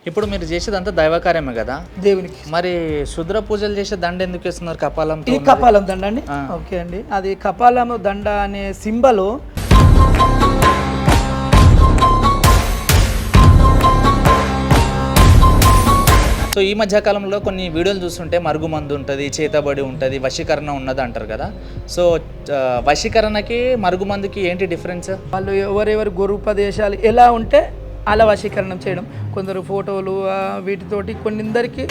ఇప్పుడు మీరు చేసేదంతా దైవకార్యమే కదా, దేవునికి. మరి శుద్ర పూజలు చేసే దండ ఎందుకు వేస్తున్నారు కపాలం? ఈ కపాలం దండ అండి. ఓకే అండి, అది కపాలము దండ అనే సింబలు. సో ఈ మధ్యకాలంలో కొన్ని వీడియోలు చూస్తుంటే మరుగుమందు ఉంటుంది, చేతబడి ఉంటుంది, వశీకరణ ఉన్నది అంటారు కదా. సో వశీకరణకి మరుగుమందుకి ఏంటి డిఫరెన్స్? వాళ్ళు ఎవరెవరు గురుపదేశాలు ఎలా ఉంటే అలా వశీకరణం చేయడం, కొందరు ఫోటోలు వీటితోటి కొన్నిందరికి.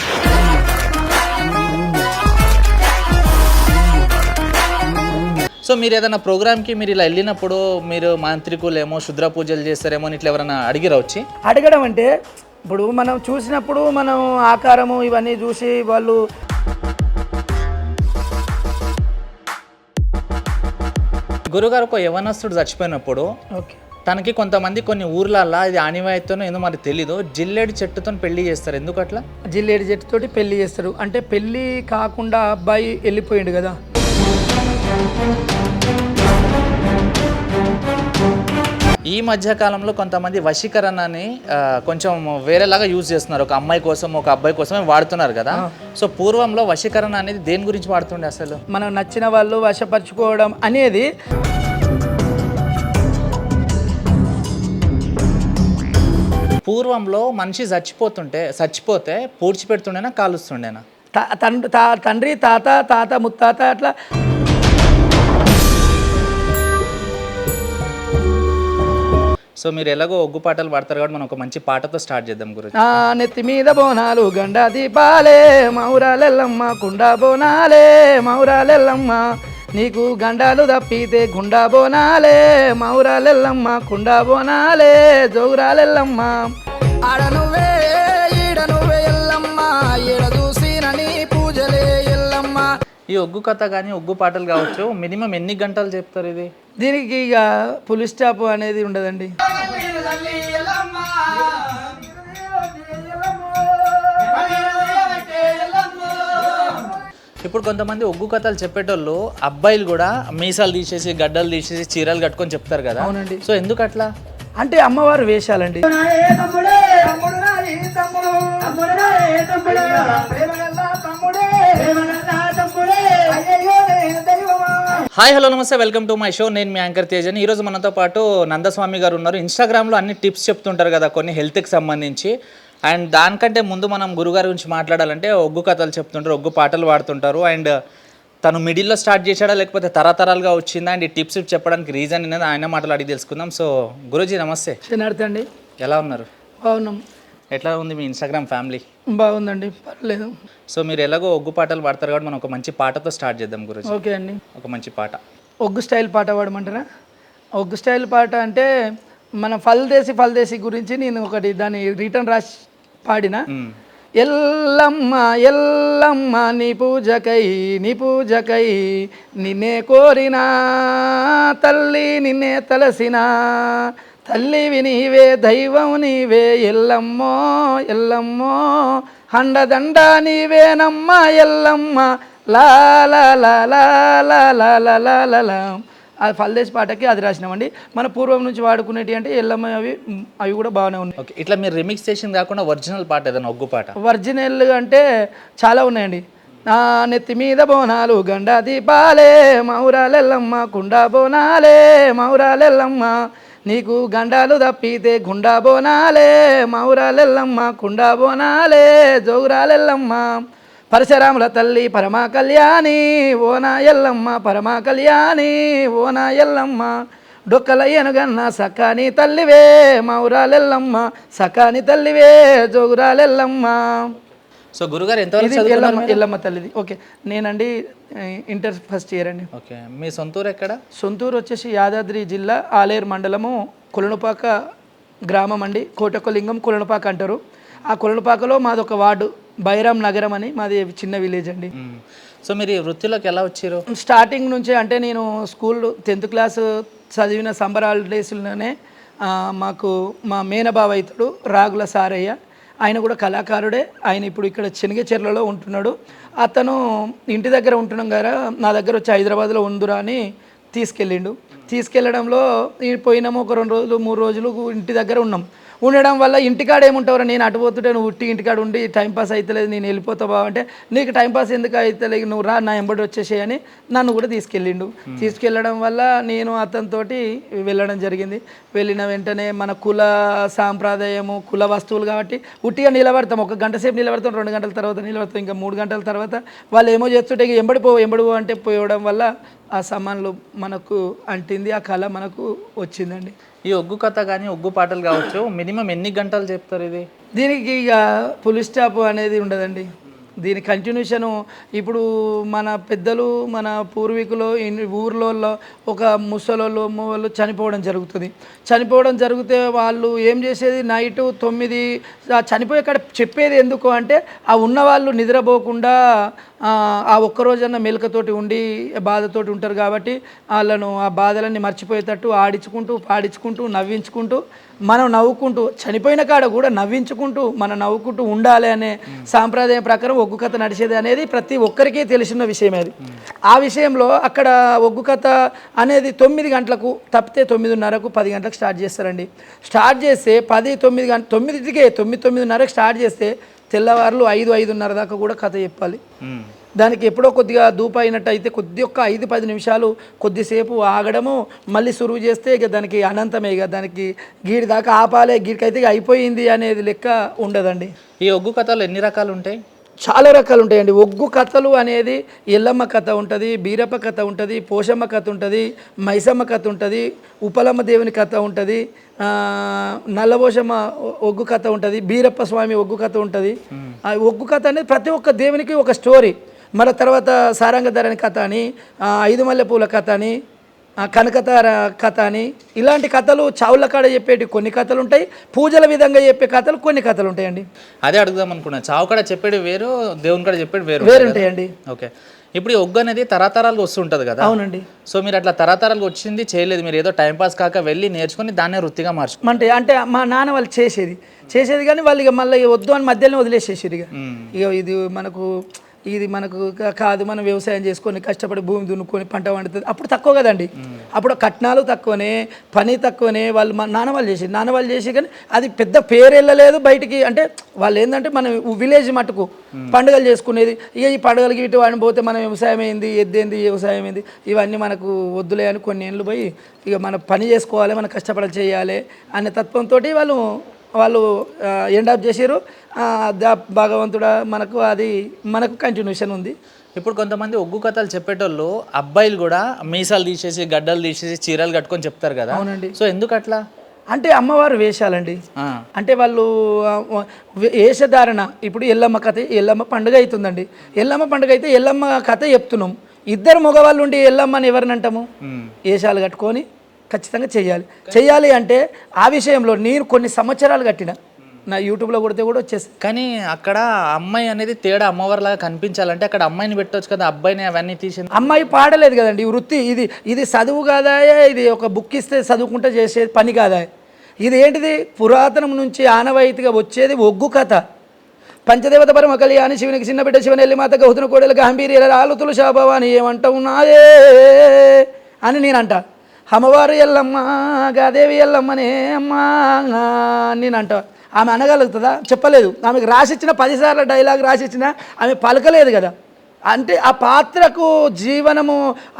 సో మీరు ఏదైనా ప్రోగ్రామ్కి మీరు ఇలా వెళ్ళినప్పుడు మీరు మాంత్రికులేమో శుద్ర పూజలు చేస్తారేమో అని ఇట్లా ఎవరైనా అడిగిరా వచ్చి? అడగడం అంటే ఇప్పుడు మనం చూసినప్పుడు మనం ఆకారము ఇవన్నీ చూసి వాళ్ళు గురుగారు ఒక యవనస్తుడు చచ్చిపోయినప్పుడు ఓకే తనకి కొంతమంది కొన్ని ఊర్లల్లో ఇది ఆనివాయితోనో ఏదో మరి తెలీదు, జిల్లేడు చెట్టుతో పెళ్లి చేస్తారు. ఎందుకు అట్లా? జిల్లేడు చెట్టుతోటి పెళ్లి చేస్తారు అంటే పెళ్లి కాకుండా అబ్బాయి వెళ్ళిపోయిండు కదా. ఈ మధ్య కాలంలో కొంతమంది వశీకరణని కొంచెం వేరేలాగా యూజ్ చేస్తున్నారు. ఒక అమ్మాయి కోసం ఒక అబ్బాయి కోసమే వాడుతున్నారు కదా. సో పూర్వంలో వశీకరణ అనేది దేని గురించి వాడుతుండే అసలు? మనం నచ్చిన వాళ్ళు వశపరచుకోవడం అనేది. పూర్వంలో మనిషి చచ్చిపోతే పూడ్చిపెడుతుండేనా కాలుస్తుండేనా? తండ్రి తాత ముత్తాత అట్లా. సో మీరు ఎలాగో ఒగ్గు పాటలు పాడతారు కాబట్టి మనం ఒక మంచి పాటతో స్టార్ట్ చేద్దాం గురించి. నెత్తి మీద బోనాలు గండా దీపాలే మౌరాలెల్లమ్మ కుండా బోనాలే మౌరాలెల్లమ్మ, నీకు గండాలు తప్పితే గుండా బోనాలే మౌరాలెల్లమ్మ కుండా బోనాలే జౌరాలెల్లమ్మ. ఆడనువే ఈడనువే ఎల్లమ్మ, ఈడ చూసిన నీ పూజలే ఎల్లమ్మ. ఈ ఒగ్గు కథ కానీ ఒగ్గు పాటలు కావచ్చు, మినిమం ఎన్ని గంటలు చెప్తారు ఇది? దీనికి ఇక ఫుల్ స్టాప్ అనేది ఉండదండి. ఇప్పుడు కొంతమంది ఒగ్గు కథలు చెప్పేటోళ్ళు అబ్బాయిలు కూడా మీసాలు తీసేసి గడ్డలు తీసేసి చీరలు కట్టుకొని చెప్తారు కదా. అవునండి. సో ఎందుకు అట్లా? అంటే అమ్మవారు వేషాలండి. హాయ్ హలో నమస్తే, వెల్కమ్ టు మై షో. నేను మీ యాంకర్ తేజని. ఈరోజు మనతో పాటు నందస్వామి గారు ఉన్నారు. ఇన్స్టాగ్రామ్లో అన్ని టిప్స్ చెప్తుంటారు కదా కొన్ని హెల్త్కి సంబంధించి. అండ్ దానికంటే ముందు మనం గురుగారి గురించి మాట్లాడాలంటే ఒగ్గు కథలు చెప్తుంటారు, ఒగ్గు పాటలు పాడుతుంటారు. అండ్ తను మిడిల్లో స్టార్ట్ చేశాడా లేకపోతే తరతరాలుగా వచ్చిందా? అండ్ ఈ టిప్స్ చెప్పడానికి రీజన్ అనేది ఆయన మాటలు అడిగి తెలుసుకుందాం. సో గురూజీ నమస్తే. అండి, ఎలా ఉన్నారు? బాగున్నాం. ఎట్లా ఉంది మీ ఇన్స్టాగ్రామ్ ఫ్యామిలీ? బాగుందండి, పర్లేదు. సో మీరు ఎలాగో ఒగ్గు పాటలు పాడతారు కాబట్టి మనం ఒక మంచి పాటతో స్టార్ట్ చేద్దాం గురూజీ. ఓకే అండి, ఒక మంచి పాట. ఒగ్గు స్టైల్ పాట పాడమంటారా? ఒగ్గు స్టైల్ పాట అంటే మన ఫల్దేసి గురించి నేను ఒకటి దాన్ని రిటర్న్ రాసి పాడిన. ఎల్లమ్మ ఎల్లమ్మ నీ పూజకై నిన్నే కోరినా తల్లి, నిన్నే తలసినా తల్లివి నీవే, దైవం నీవే, ఎల్లమ్మో ఎల్లమ్మో హండదండ నీవేనమ్మ ఎల్లమ్మ లా లా లా లా లా లా లా లా లా లా. అది ఫల్దేశ్ పాటకి అది రాసినామండి. మన పూర్వం నుంచి వాడుకునేటి అంటే ఎల్లమ్మ అవి కూడా బాగానే ఉన్నాయి. ఓకే, ఇట్లా మీరు రిమిక్స్ చేసింది కాకుండా ఒరిజినల్ పాట ఏదైనా ఒగ్గు పాట? ఒరిజినల్ అంటే చాలా ఉన్నాయండి. నా నెత్తి మీద బోనాలు గండా దీపాలే మౌరాలెల్లమ్మ కుండా బోనాలే మౌరాలెల్లమ్మ, నీకు గండాలు తప్పితే గుండా బోనాలే మౌరాలెల్లమ్మ కుండా బోనాలే జౌరాలెల్లమ్మ, పరశురాముల తల్లి పరమా కళ్యాణి ఓనా ఎల్లమ్మ పరమా కళ్యాణి ఓనా ఎల్లమ్మ, డొక్కల ఏనుగన్న సకాని తల్లివే మౌరాలెల్లమ్మ సకాని తల్లివే జోగురాలెల్లమ్మ. సో గురుగారు ఎంతవరకు ఎల్లమ్మ తల్లిది. ఓకే, నేనండి ఇంటర్ ఫస్ట్ ఇయర్ అండి. ఓకే, మీ సొంతూరు ఎక్కడ? సొంతూరు వచ్చేసి యాదాద్రి జిల్లా ఆలేరు మండలము కొలనుపాక గ్రామం అండి. కోటకొలింగం కొలనుపాక అంటారు. ఆ కొలనుపాకలో మాది ఒక వార్డు బైరామ్ నగరం అని, మాది చిన్న విలేజ్ అండి. సో మీరు వృత్తిలోకి ఎలా వచ్చారు? స్టార్టింగ్ నుంచే అంటే నేను స్కూల్ 10th క్లాస్ చదివిన సమ్మర్ హాలిడేస్లోనే మాకు మా మేనబావ ఇతడు రాగుల సారయ్య, ఆయన కూడా కళాకారుడే. ఆయన ఇప్పుడు ఇక్కడ చెనిగచెర్లలో ఉంటున్నాడు. అతను ఇంటి దగ్గర ఉంటున్నాం కదా, నా దగ్గర వచ్చి హైదరాబాద్లో ఉందురా అని తీసుకెళ్ళిండు. తీసుకెళ్ళడంలో పోయినాము ఒక 2 రోజులు 3 రోజులు ఇంటి దగ్గర ఉన్నాం. ఉండడం వల్ల ఇంటికాడ ఏముంటావు, నేను అటు పోతుంటే నువ్వు ఉట్టి ఇంటికాడ ఉండి టైంపాస్ అవుతలేదు, నేను వెళ్ళిపోతా బావంటే నీకు టైంపాస్ ఎందుకు అవుతలేదు, నువ్వు రా నా ఎంబడి వచ్చేసేయని నన్ను కూడా తీసుకెళ్ళిండు. తీసుకెళ్ళడం వల్ల నేను అతనితోటి వెళ్ళడం జరిగింది. వెళ్ళిన వెంటనే మన కుల సాంప్రదాయము కుల వస్తువులు కాబట్టి ఉట్టిగా నిలబడతాం, 1 గంట సేపు నిలబడతాం, 2 గంటల తర్వాత నిలబడతాం, ఇంకా 3 గంటల తర్వాత వాళ్ళు ఏమో చేస్తుంటే ఎంబడిపో అంటే పోవడం వల్ల ఆ సామాన్లు మనకు అంటింది, ఆ కళ మనకు వచ్చిందండి. ఈ ఒగ్గు కథ కానీ ఒగ్గు పాటలు కావచ్చు, మినిమం ఎన్ని గంటలు చెప్తారు ఇది? దీనికి ఇక ఫుల్ స్టాప్ అనేది ఉండదండి. దీని కంటిన్యూషను ఇప్పుడు మన పెద్దలు మన పూర్వీకులు ఊర్లలో ఒక ముసలోళ్ళు వాళ్ళు చనిపోవడం జరుగుతుంది. చనిపోవడం జరిగితే వాళ్ళు ఏం చేసేది, నైట్ 9 చనిపోయే కాడ చెప్పేది ఎందుకు అంటే ఆ ఉన్నవాళ్ళు నిద్రపోకుండా ఆ ఒక్కరోజన్న మెలకతోటి ఉండి బాధతోటి ఉంటారు కాబట్టి వాళ్ళను ఆ బాధలన్నీ మర్చిపోయేటట్టు ఆడించుకుంటూ పాడించుకుంటూ నవ్వించుకుంటూ మనం నవ్వుకుంటూ చనిపోయిన కాడ కూడా నవ్వించుకుంటూ మనం నవ్వుకుంటూ ఉండాలి అనే సాంప్రదాయం ప్రకారం ఒగ్గు కథ నడిచేది అనేది ప్రతి ఒక్కరికి తెలిసిన విషయం. అది ఆ విషయంలో అక్కడ ఒగ్గు కథ అనేది 9 గంటలకు తప్పితే 9:30కు 10 గంటలకు స్టార్ట్ చేస్తారండి. స్టార్ట్ చేస్తే 9:00కే 9:30కు స్టార్ట్ చేస్తే తెల్లవారులు 5-5:30 దాకా కూడా కథ చెప్పాలి. దానికి ఎప్పుడో కొద్దిగా దూపు అయినట్టు అయితే ఒక్క 5-10 నిమిషాలు కొద్దిసేపు ఆగడము, మళ్ళీ సురువు చేస్తే ఇక దానికి అనంతమే, ఇక దానికి గీడి దాకా ఆపాలే, గీడికైతే ఇక అయిపోయింది అనేది లెక్క ఉండదండి. ఈ ఒగ్గు కథలు ఎన్ని రకాలు ఉంటాయి? చాలా రకాలు ఉంటాయండి. ఒగ్గు కథలు అనేది ఎల్లమ్మ కథ ఉంటుంది, బీరప్ప కథ ఉంటుంది, పోషమ్మ కథ ఉంటుంది, మైసమ్మ కథ ఉంటుంది, ఉపలమ్మ దేవుని కథ ఉంటుంది, నల్లబోషమ్మ ఒగ్గు కథ ఉంటుంది, బీరప్ప స్వామి ఒగ్గు కథ ఉంటుంది. ఆ ఒగ్గు కథ అనేది ప్రతి ఒక్క దేవునికి ఒక స్టోరీ. మళ్ళీ తర్వాత సారంగధరణి కథ అని, 5 మల్లెపూల కథ అని, కనకతార కథ అని, ఇలాంటి కథలు చావుల కాడ చెప్పేటి కొన్ని కథలు ఉంటాయి, పూజల విధంగా చెప్పే కథలు కొన్ని కథలు ఉంటాయండి. అదే అడుగుదాం అనుకున్నా, చావు కాడ చెప్పేది వేరు, దేవుని కాడ చెప్పేది వేరు ఉంటాయండి. ఓకే, ఇప్పుడు ఈ ఒగ్గు అనేది తరతరాలుగా వస్తుంటుంది కదా? అవునండి. సో మీరు అట్లా తరతరాలుగా వచ్చింది చేయలేదు, మీరు ఏదో టైంపాస్ కాక వెళ్ళి నేర్చుకుని దాన్నే వృత్తిగా మార్చుకుంటే అంటే మా నాన్న వాళ్ళు చేసేది కానీ వాళ్ళు ఇక మళ్ళీ వద్దు అని మధ్యలో వదిలేసేసారు. ఇక ఇది మనకు కాదు, మనం వ్యవసాయం చేసుకొని కష్టపడి భూమి దున్నుకొని పంట పండుతుంది. అప్పుడు తక్కువ కదండి, అప్పుడు కట్నాలు తక్కువనే, పని తక్కువనే. వాళ్ళు మా నాన్న వాళ్ళు చేసి కానీ అది పెద్ద పేరు వెళ్ళలేదు బయటికి. అంటే వాళ్ళు ఏంటంటే మన విలేజ్ మటుకు పండుగలు చేసుకునేది. ఇక ఈ పండుగలకి ఇటు అని పోతే మనం వ్యవసాయం అయింది, ఎద్దేంది వ్యవసాయం అయింది, ఇవన్నీ మనకు వద్దులే అని కొన్ని ఏళ్ళు పోయి ఇక మనం పని చేసుకోవాలి, మనం కష్టపడి చేయాలి అనే తత్వంతో వాళ్ళు ఎండప్ చేసారు. భగవంతుడా మనకు కంటిన్యూషన్ ఉంది. ఇప్పుడు కొంతమంది ఒగ్గు కథలు చెప్పేటోళ్ళు అబ్బాయిలు కూడా మీసాలు తీసేసి గడ్డలు తీసేసి చీరలు కట్టుకొని చెప్తారు కదా? అవునండి. సో ఎందుకు అట్లా అంటే అమ్మవారు వేషాలండి. అంటే వాళ్ళు వేషధారణ. ఇప్పుడు ఎల్లమ్మ కథ, ఎల్లమ్మ పండుగ అవుతుందండి. ఎల్లమ్మ పండుగ అయితే ఎల్లమ్మ కథ చెప్తున్నాం. 2 మగవాళ్ళు ఉండి ఎల్లమ్మని ఎవరిని అంటాము? వేషాలు కట్టుకొని ఖచ్చితంగా చెయ్యాలి అంటే ఆ విషయంలో నేను కొన్ని సంవత్సరాలు కట్టిన, నా యూట్యూబ్లో కొడితే కూడా వచ్చేసి. కానీ అక్కడ అమ్మాయి అనేది తేడా అమ్మవారిలాగా కనిపించాలంటే అక్కడ అమ్మాయిని పెట్టవచ్చు కదా, అబ్బాయిని అవన్నీ తీసి. అమ్మాయి పాడలేదు కదండి, వృత్తి ఇది చదువు కాదా, ఇది ఒక బుక్ ఇస్తే చదువుకుంటే చేసేది పని కాదా? ఇది ఏంటిది, పురాతనం నుంచి ఆనవాయితీగా వచ్చేది ఒగ్గు కథ. పంచదేవత పరమ కళ్యాణి, శివునికి చిన్న బిడ్డ శివని ఎల్లి మాత గౌతున కోడలు గంభీర్య ఆలుతులు శాభవాని ఏమంటా ఉన్నాయే అని నేను అంట. అమ్మవారు ఎల్లమ్మ గాదేవి ఎల్లమ్మనే అమ్మా నేను అంట. ఆమె అనగలుగుతుందా? చెప్పలేదు. ఆమెకు రాసిచ్చిన 10 సార్లు డైలాగ్ రాసిచ్చిన ఆమె పలకలేదు కదా. అంటే ఆ పాత్రకు జీవనము,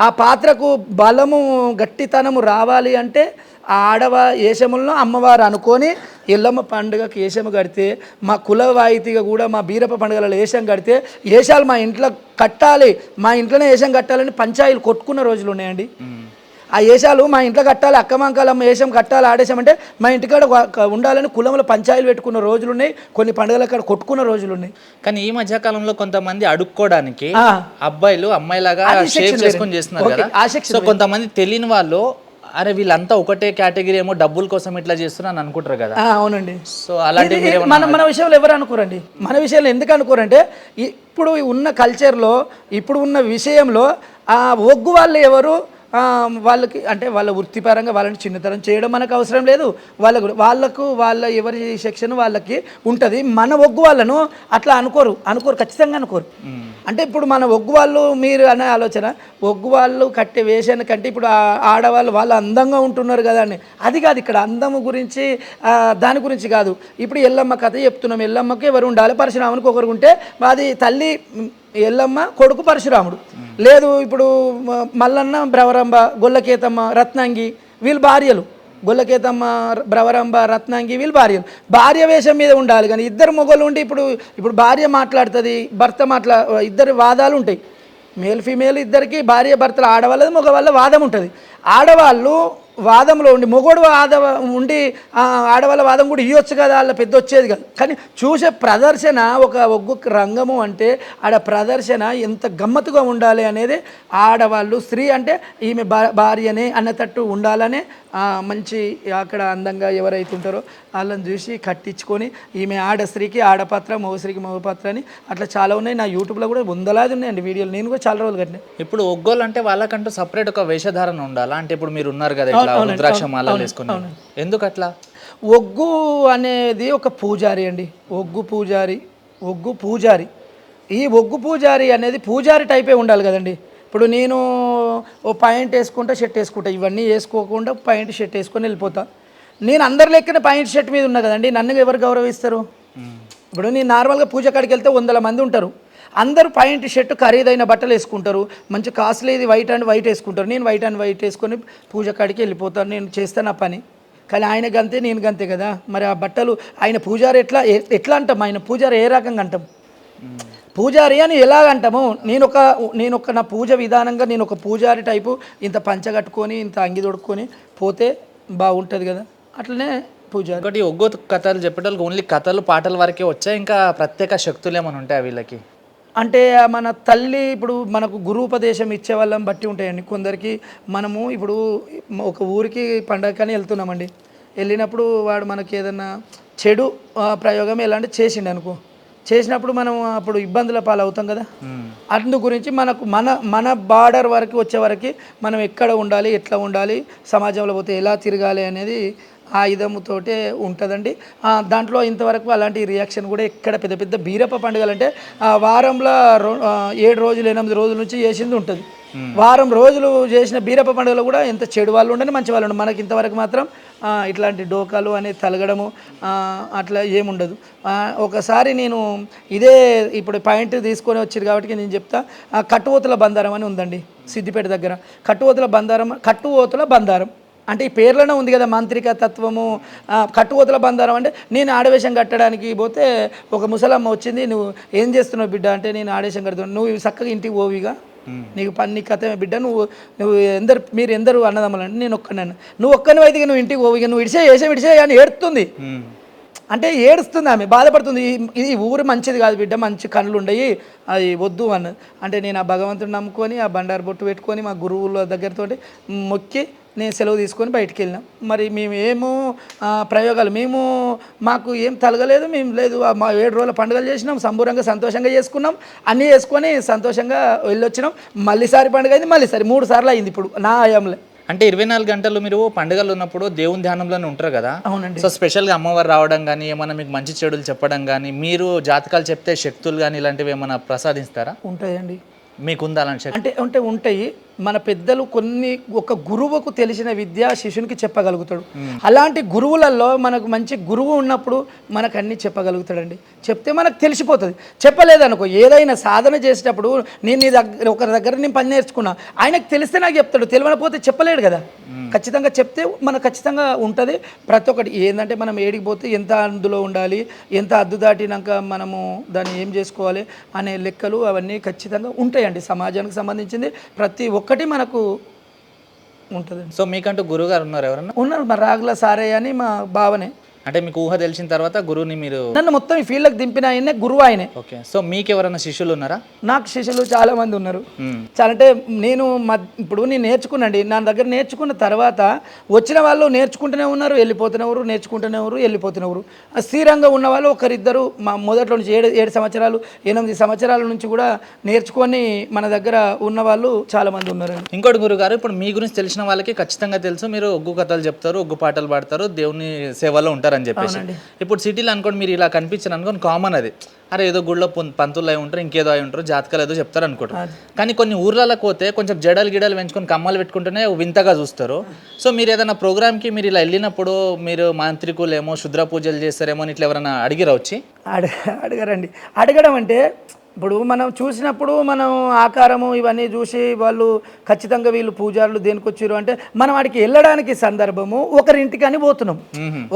ఆ పాత్రకు బలము, గట్టితనము రావాలి అంటే ఆ ఆడవ ఏషములను అమ్మవారు అనుకొని ఎల్లమ్మ పండుగకి ఏషము కడితే, మా కుల వాయితీగా కూడా మా బీరప్ప పండుగలలో ఏషం కడితే, ఏషాలు మా ఇంట్లో కట్టాలి, మా ఇంట్లోనే ఏషం కట్టాలని పంచాయలు కొట్టుకున్న రోజులు ఉన్నాయండి. ఆ ఏషాలు మా ఇంట్లో కట్టాలి, అక్కమంకాలమ్మ ఏషం కట్టాలి, ఆడేశం అంటే మా ఇంటికాడ ఉండాలని కులంలో పంచాయలు పెట్టుకున్న రోజులు ఉన్నాయి, కొన్ని పండుగల కాడ కొట్టుకున్న రోజులు ఉన్నాయి. కానీ ఈ మధ్యకాలంలో కొంతమంది అడుక్కోవడానికి అబ్బాయిలు అమ్మాయిలాగా షేప్ చేసుకొని చేస్తున్నారు కదా. సో కొంతమంది తెలియని వాళ్ళు అరే వీళ్ళంతా ఒకటే కేటగిరీ ఏమో డబ్బుల కోసం ఇట్లా చేస్తున్నారు అనుకుంటారు కదా. అవునండి. సో అలాంటి మన విషయంలో ఎవరు అనుకోరండి. మన విషయంలో ఎందుకు అనుకోరంటే ఇప్పుడు ఉన్న కల్చర్లో, ఇప్పుడు ఉన్న విషయంలో ఆ ఒగ్గు వాళ్ళు ఎవరు, వాళ్ళకి అంటే వాళ్ళ వృత్తిపరంగా వాళ్ళని చిన్నతనం చేయడం మనకు అవసరం లేదు. వాళ్ళకు వాళ్ళ ఎవరి సెక్షన్ వాళ్ళకి ఉంటుంది. మన ఒగ్గు వాళ్ళను అట్లా అనుకోరు ఖచ్చితంగా అనుకోరు. అంటే ఇప్పుడు మన ఒగ్గు వాళ్ళు మీరు అనే ఆలోచన, ఒగ్గు వాళ్ళు కట్టే వేషాన్ని కంటే ఇప్పుడు ఆడవాళ్ళు వాళ్ళు అందంగా ఉంటున్నారు కదా అని, అది కాదు ఇక్కడ అందము గురించి దాని గురించి కాదు. ఇప్పుడు ఎల్లమ్మ కథ చెప్తున్నాం. ఎల్లమ్మకి ఎవరు ఉండాలి? పరశురామునికి ఒకరు ఉంటే అది తల్లి ఎల్లమ్మ, కొడుకు పరశురాముడు. లేదు ఇప్పుడు మల్లన్న, భ్రవరంబ, గొల్లకేతమ్మ, రత్నంగి వీళ్ళు భార్యలు. గొల్లకేతమ్మ, భ్రవరంబ, రత్నంగి వీళ్ళు భార్యలు. భార్య వేషం మీద ఉండాలి. కానీ ఇద్దరు మొగలు ఉండి ఇప్పుడు భార్య మాట్లాడుతుంది, భర్త ఇద్దరు వాదాలు ఉంటాయి. మేల్ ఫీమేల్ ఇద్దరికి భార్య భర్తలు, ఆడవాళ్ళది మగవాళ్ళ వాదం ఉంటుంది. ఆడవాళ్ళు వాదంలో ఉండి మొగోడు ఉండి ఆడవాళ్ళ వాదం కూడా ఇవ్వచ్చు కదా, వాళ్ళ పెద్ద వచ్చేది కాదు. కానీ చూసే ప్రదర్శన ఒక ఒగ్గు రంగము అంటే ఆడ ప్రదర్శన ఎంత గమ్మత్తుగా ఉండాలి అనేది ఆడవాళ్ళు, స్త్రీ అంటే ఈమె భార్యనే అన్నట్టు ఉండాలనే మంచి అక్కడ అందంగా ఎవరైతే ఉంటారో వాళ్ళని చూసి కట్టించుకొని ఈమె ఆడ స్త్రీకి ఆడపాత్ర, మగ స్త్రీకి మగ పాత్ర అని అట్లా చాలా ఉన్నాయి. నా యూట్యూబ్లో కూడా వందలాది ఉన్నాయండి వీడియోలు. నేను కూడా చాలా రోజులు కట్టినా. ఇప్పుడు ఒగ్గోలు అంటే వాళ్ళకంటూ సపరేట్ ఒక వేషధారణ ఉండాలా? అంటే ఇప్పుడు మీరు ఉన్నారు కదా ఇట్లా రుద్రాక్ష మాలలు వేసుకుని, ఎందుకు అట్లా? ఒగ్గు అనేది ఒక పూజారి అండి. ఒగ్గు పూజారి ఈ ఒగ్గు పూజారి అనేది పూజారి టైపే ఉండాలి కదండి. ఇప్పుడు నేను ఓ పాయింట్ వేసుకుంటా, షర్ట్ వేసుకుంటా, ఇవన్నీ వేసుకోకుండా పాయింట్ షర్ట్ వేసుకొని వెళ్ళిపోతా. నేను అందరి లెక్కన పాయింట్ షర్ట్ మీద ఉన్నా కదండి, నన్ను ఎవరు గౌరవిస్తారు? ఇప్పుడు నేను నార్మల్గా పూజ కాడికి వెళ్తే 100 మంది ఉంటారు. అందరూ పాయింట్ షర్ట్ ఖరీదైన బట్టలు వేసుకుంటారు, మంచి కాస్ట్లీది వైట్ అండ్ వైట్ వేసుకుంటారు. నేను వైట్ అండ్ వైట్ వేసుకొని పూజ కాడికి వెళ్ళిపోతాను. నేను చేస్తాను ఆ పని. కానీ ఆయన గంతే, నేను గంతే కదా. మరి ఆ బట్టలు ఆయన పూజారి ఎట్లా అంటాం? ఆయన పూజారి ఏ రకంగా అంటాం? పూజారి అని ఎలాగంటాము? నేను ఒక నా పూజ విధానంగా నేను ఒక పూజారి టైపు ఇంత పంచ కట్టుకొని ఇంత అంగి తొడుక్కొని పోతే బాగుంటుంది కదా. అట్లనే పూజారి. ఒకటి ఒగ్గో కథలు చెప్పేటోళ్ళకి ఓన్లీ కథలు పాటల వరకే వచ్చాయి, ఇంకా ప్రత్యేక శక్తులు ఏమైనా ఉంటాయి వీళ్ళకి? అంటే మన తల్లి ఇప్పుడు మనకు గురూపదేశం ఇచ్చే వాళ్ళని బట్టి ఉంటాయండి. కొందరికి మనము ఇప్పుడు ఒక ఊరికి పండగకని వెళ్తున్నామండి. వెళ్ళినప్పుడు వాడు మనకి ఏదన్నా చెడు ప్రయోగం ఎలాంటి చేసినప్పుడు మనం అప్పుడు ఇబ్బందుల పాలవుతాం కదా. అందు గురించి మనకు మన బార్డర్ వరకు వచ్చే వరకు మనం ఎక్కడ ఉండాలి, ఎట్లా ఉండాలి, సమాజంలో పోతే ఎలా తిరగాలి అనేది ఆయుధముతోటే ఉంటుందండి. దాంట్లో ఇంతవరకు అలాంటి రియాక్షన్ కూడా ఎక్కడ పెద్ద బీరప్ప పండుగలు అంటే వారంలో 7 రోజులు 8 రోజుల నుంచి చేసింది ఉంటుంది. వారం రోజులు చేసిన బీరప్ప పండుగలో కూడా ఎంత చెడు వాళ్ళు ఉండని మంచి వాళ్ళు ఉండదు. మనకి ఇంతవరకు మాత్రం ఇట్లాంటి డోకాలు అనేది తలగడము అట్లా ఏముండదు. ఒకసారి నేను ఇదే ఇప్పుడు పాయింట్ తీసుకొని వచ్చారు కాబట్టి నేను చెప్తా. కట్టువోతుల బందారం అని ఉందండి సిద్దిపేట దగ్గర. కట్టువోతుల బందారం అంటే ఈ పేర్లోనే ఉంది కదా, మాంత్రిక తత్వము. కట్టువోతుల బందారం అంటే నేను ఆడవేషం కట్టడానికి పోతే ఒక ముసలమ్మ వచ్చింది, నువ్వు ఏం చేస్తున్నావు బిడ్డ అంటే, నేను ఆడవేషం కడుతున్నాను. నువ్వు చక్కగా ఇంటికి పోవిగా, నీకు పని కథమే బిడ్డ, మీరు ఎందరు అన్నదమ్ములంటే నేను ఒక్కనన్ను. నువ్వు ఒక్కని అయితే నువ్వు ఇంటికి పోవిగా, నువ్వు విడిచే అని ఏడుస్తుంది. అంటే ఏడుస్తుంది ఆమె, బాధపడుతుంది. ఇది ఊరు మంచిది కాదు బిడ్డ, మంచి కళ్ళు ఉండయి, అది వద్దు అన్నది. అంటే నేను ఆ భగవంతుని నమ్ముకొని ఆ బండారు బొట్టు పెట్టుకొని మా గురువుల దగ్గరతో మొక్కి నేను సెలవు తీసుకొని బయటికి వెళ్ళినాం. మరి మేము ప్రయోగాలు మాకు ఏం తలగలేదు, మేము లేదు. మా 7 రోజుల పండుగలు చేసినాం, సంబూరంగా సంతోషంగా చేసుకున్నాం, అన్నీ చేసుకొని సంతోషంగా వెళ్ళొచ్చినాం. మళ్ళీసారి పండుగ అయింది, మళ్ళీసారి 3 సార్లు అయింది ఇప్పుడు నా ఆయంలో. అంటే 24 గంటలు మీరు పండుగలు ఉన్నప్పుడు దేవుని ధ్యానంలోనే ఉంటారు కదా. అవునండి. సో స్పెషల్గా అమ్మవారు రావడం కానీ, ఏమైనా మీకు మంచి చెడులు చెప్పడం కానీ, మీరు జాతకాలు చెప్తే శక్తులు కానీ ఇలాంటివి ఏమైనా ప్రసాదిస్తారా? ఉంటాయండి. మీకుందా అలాంటి శక్తి? అంటే ఉంటాయి. మన పెద్దలు ఒక గురువుకు తెలిసిన విద్య శిష్యునికి చెప్పగలుగుతాడు. అలాంటి గురువులలో మనకు మంచి గురువు ఉన్నప్పుడు మనకు అన్నీ చెప్పగలుగుతాడండి. చెప్తే మనకు తెలిసిపోతుంది. చెప్పలేదనుకో, ఏదైనా సాధన చేసేటప్పుడు నేను ఒకరి దగ్గర నేను పని నేర్చుకున్నా, ఆయనకు తెలిస్తే నాకు చెప్తాడు, తెలియకపోతే చెప్పలేడు కదా. ఖచ్చితంగా చెప్తే మనకు ఖచ్చితంగా ఉంటుంది. ప్రతి ఒక్కటి ఏంటంటే మనం ఏడికి పోతే ఎంత అందులో ఉండాలి, ఎంత అద్దు దాటినాక మనము దాన్ని ఏం చేసుకోవాలి అనే లెక్కలు అవన్నీ ఖచ్చితంగా ఉంటాయండి. సమాజానికి సంబంధించింది ప్రతి ఒక్కటి మనకు ఉంటుంది. సో మీకంటూ గురువుగారు ఉన్నారు ఎవరన్నా? ఉన్నారు, మా రాగుల సారయ్య అని మా బావనే. అంటే మీకు ఊహ తెలిసిన తర్వాత గురువుని మీరు నన్ను మొత్తం ఈ ఫీల్డ్కి దింపిన ఆయనే గురువు ఆయనే. ఓకే. సో మీకు ఎవరైనా శిష్యులు ఉన్నారా? నాకు శిష్యులు చాలా మంది ఉన్నారు. చాలా అంటే నేను ఇప్పుడు నేను నేర్చుకున్నాండి. నా దగ్గర నేర్చుకున్న తర్వాత వచ్చిన వాళ్ళు నేర్చుకుంటూనే ఉన్నారు, వెళ్ళిపోతున్నవారు, నేర్చుకుంటూనే ఉన్నారు, వెళ్ళిపోతున్నవారు. స్థిరంగా ఉన్న వాళ్ళు ఒకరిద్దరు మా మొదట్లో నుంచి 7 సంవత్సరాలు 8 సంవత్సరాల నుంచి కూడా నేర్చుకొని మన దగ్గర ఉన్న వాళ్ళు చాలా మంది ఉన్నారు. ఇంకోటి గురుగారు, ఇప్పుడు మీ గురించి తెలిసిన వాళ్ళకి ఖచ్చితంగా తెలుసు, మీరు ఒగ్గు కథలు చెప్తారు, ఒగ్గు పాటలు పాడతారు, దేవుని సేవలో ఉంటారని చెప్పేసి. ఇప్పుడు సిటీలో అనుకోండి మీరు ఇలా కనిపించారు అనుకోని కామన్ అది, అరే ఏదో గుళ్ళో పంతులు అయి ఉంటారు, ఇంకేదో అయి ఉంటారు, జాతకాలు ఏదో చెప్తారు అనుకుంటారు. కానీ కొన్ని ఊర్లలో పోతే కొంచెం జడలు గిడలు పెంచుకొని కమ్మలు పెట్టుకుంటూనే వింతగా చూస్తారు. సో మీరు ఏదైనా ప్రోగ్రామ్కి మీరు ఇలా వెళ్ళినప్పుడు మీరు మాంత్రికులేమో శుద్ర పూజలు చేస్తారేమో అని ఇట్లా ఎవరైనా అడిగిరా వచ్చి? అడగరండి. అడగడం అంటే ఇప్పుడు మనం చూసినప్పుడు మనం ఆకారము ఇవన్నీ చూసి వాళ్ళు ఖచ్చితంగా వీళ్ళు పూజారులు దేనికి వచ్చారు అంటే మనం వాడికి వెళ్ళడానికి సందర్భము ఒకరింటికి అని పోతున్నాం.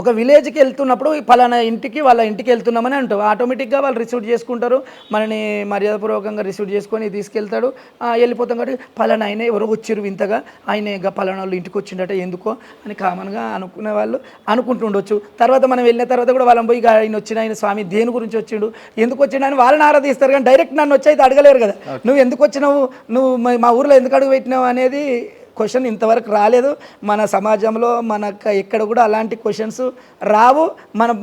ఒక విలేజ్కి వెళ్తున్నప్పుడు పలానా ఇంటికి వాళ్ళ ఇంటికి వెళ్తున్నామని అంటాం. ఆటోమేటిక్గా వాళ్ళు రిసీవ్ చేసుకుంటారు, మనని మర్యాదపూర్వకంగా రిసీవ్ చేసుకొని తీసుకెళ్తాడు, వెళ్ళిపోతాం. కాబట్టి పలానా ఆయన ఎవరో వచ్చారు వింతగా, ఆయన పలానా వాళ్ళు ఇంటికి వచ్చిండట ఎందుకో అని కామన్గా అనుకునే వాళ్ళు అనుకుంటుండొచ్చు. తర్వాత మనం వెళ్ళిన తర్వాత కూడా వాళ్ళని పోయి ఆయన వచ్చిన ఆయన స్వామి దేని గురించి వచ్చిండు, ఎందుకు వచ్చిండు అని వాళ్ళని ఆరాధిస్తారు. కానీ డైరెక్ట్ నన్ను వచ్చి అయితే అడగలేరు కదా, నువ్వు ఎందుకు వచ్చినావు, నువ్వు మా ఊర్లో ఎందుకు అడుగు పెట్టినావు అనేది క్వశ్చన్ ఇంతవరకు రాలేదు. మన సమాజంలో మనకు ఎక్కడ కూడా అలాంటి క్వశ్చన్స్ రావు.